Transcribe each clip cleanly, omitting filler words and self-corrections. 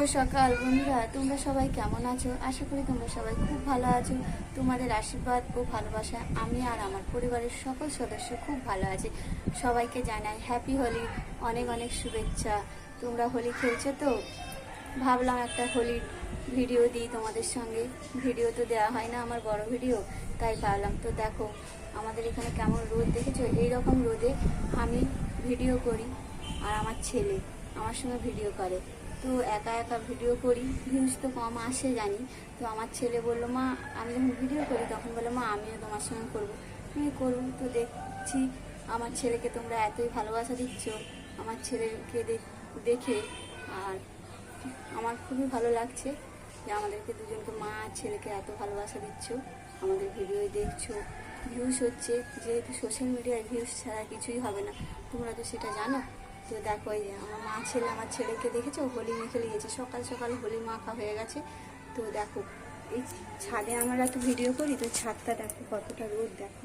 সকাল বন্ধুরা, তোমরা সবাই কেমন আছো? আশা করি তোমরা সবাই খুব ভালো আছো। তোমাদের আশীর্বাদ ও ভালোবাসা আমি আর আমার পরিবারের সকল সদস্য খুব ভালো আছে। সবাইকে জানাই হ্যাপি হোলি, অনেক অনেক শুভেচ্ছা। তোমরা হোলি খেলছো তো? ভাবলাম একটা হোলির ভিডিও দিই তোমাদের সঙ্গে। ভিডিও তো দেওয়া হয় না আমার বড় ভিডিও, তাই ভাবলাম। তো দেখো আমাদের এখানে কেমন রোদ দেখেছো? এইরকম রোদে আমি ভিডিও করি আর আমার ছেলে আমার সঙ্গে ভিডিও করে। তো একা একা ভিডিও করি, ভিউজ তো কম আসে জানি। তো আমার ছেলে বললো, মা আমি যখন ভিডিও করি তখন বলে, মা আমিও তোমার সঙ্গে করবো। আমি করবো। তো দেখছি আমার ছেলেকে তোমরা এতই ভালোবাসা দিচ্ছ আমার ছেলেকে দেখে। আর আমার খুবই ভালো লাগছে যে আমাদেরকে দুজনকে, মা আর ছেলেকে এত ভালোবাসা দিচ্ছ, আমাদের ভিডিও দেখছো, ভিউজ হচ্ছে। যেহেতু সোশ্যাল মিডিয়ায় ভিউজ ছাড়া কিছুই হবে না, তোমরা তো সেটা জানো। তো দেখো এই যে আমার মা ছেলে, আমার ছেলেকে দেখেছো হোলি মেখে নিয়েছে, সকাল সকাল হোলি মাখা হয়ে গেছে। তো দেখো এই ছাদে আমরা তো ভিডিও করি, তো ছাদটা দেখো কতটা রোদ, দেখো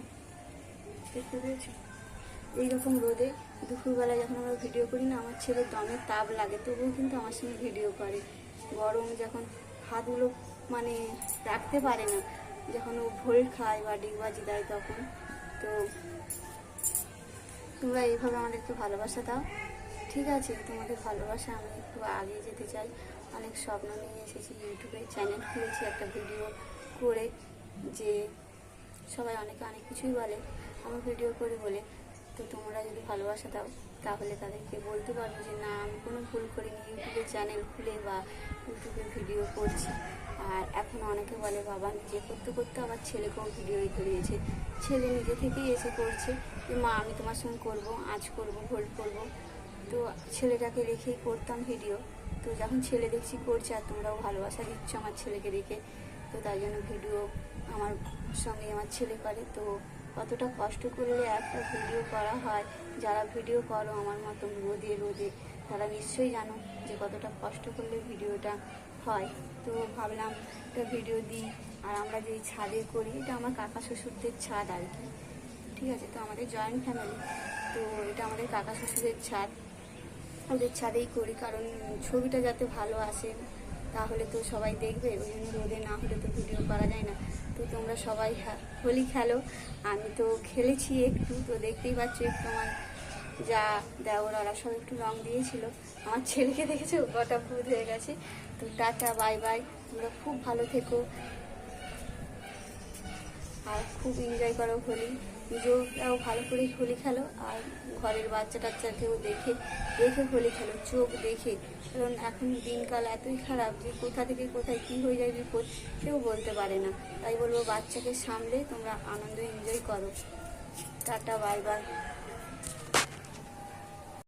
দেখতে পেয়েছো? এইরকম রোদে দুপুরবেলায় যখন আমরা ভিডিও করি না, আমার ছেলের দমে তাপ লাগে, তবুও কিন্তু আমার সঙ্গে ভিডিও করে। গরম যখন হাতগুলো মানে রাখতে পারে না, যখন ও ভোল্ট খায় বা ডিগবাজি দেয় তখন। তো তোমরা এইভাবে আমাদেরকে ভালোবাসা দাও, ঠিক আছে? তোমাদের ভালোবাসা আমি একটু আগে যেতে চাই। অনেক স্বপ্ন নিয়ে এসেছি, ইউটিউবে চ্যানেল খুলেছি একটা ভিডিও করে, যে সবাই অনেকে অনেক কিছুই বলে আমার ভিডিও করে বলে। তো তোমরা যদি ভালোবাসা দাও তাহলে তাদেরকে বলতে পারবো যে না, আমি কোনো ভুল করিনি, ইউটিউবে চ্যানেল খুলে বা ইউটিউবে ভিডিও করছি। আর এখন অনেকে বলে বাবা নিজে করতে করতে আবার ছেলেকেও ভিডিও করিয়েছে, ছেলে নিজে থেকেই এসে করছে যে মা আমি তোমার সঙ্গে করবো, আজ করবো, ভোল্ট করবো। তো ছেলেটাকে রেখেই করতাম ভিডিও। তো যখন ছেলে দেখছি করছে আর তোমরাও ভালোবাসা দিচ্ছ আমার ছেলেকে দেখে, তো তাই জন্য ভিডিও আমার সঙ্গে আমার ছেলে করে। তো কতটা কষ্ট করলে একটা ভিডিও করা হয়, যারা ভিডিও করো আমার মতন রোদে রোদে, তারা নিশ্চয়ই জানো যে কতটা কষ্ট করলে ভিডিওটা হয়। তো ভাবলাম একটা ভিডিও দিই। আর আমরা যেই ছাদে করি, এটা আমার কাকা শ্বশুরদের ছাদ আর কি, ঠিক আছে? তো আমাদের জয়েন্ট ফ্যামিলি, তো এটা আমাদের কাকা শ্বশুরের ছাদ, ওদের ছাদেই করি। কারণ ছবিটা যাতে ভালো আসে, তাহলে তো সবাই দেখবে, ওই জন্য রোদে না হলে তো ভিডিও করা যায় না। তো তোমরা সবাই হোলি খেলো, আমি তো খেলেছি একটু, তো দেখতেই পাচ্ছ একটু আমার যা দেওর ওরা সব একটু রং দিয়েছিল। আমার ছেলেকে দেখেছো গোটা ভূত হয়ে গেছে। তো টাটা, বাই বাই, তোমরা খুব ভালো থেকো আর খুব এনজয় করো হোলি। নিজেরাও ভালো করে হোলি খেলো আর ঘরের বাচ্চা টাচ্চাকেও দেখে দেখে হোলি খেলো, চোখ দেখে। কারণ এখন দিনকাল এতই খারাপ যে কোথা থেকে কোথায় কী হয়ে যায় বিপদ কেউ বলতে পারে না। তাই বলবো বাচ্চাকে সামলে তোমরা আনন্দ এনজয় করো। Tata, bye bye.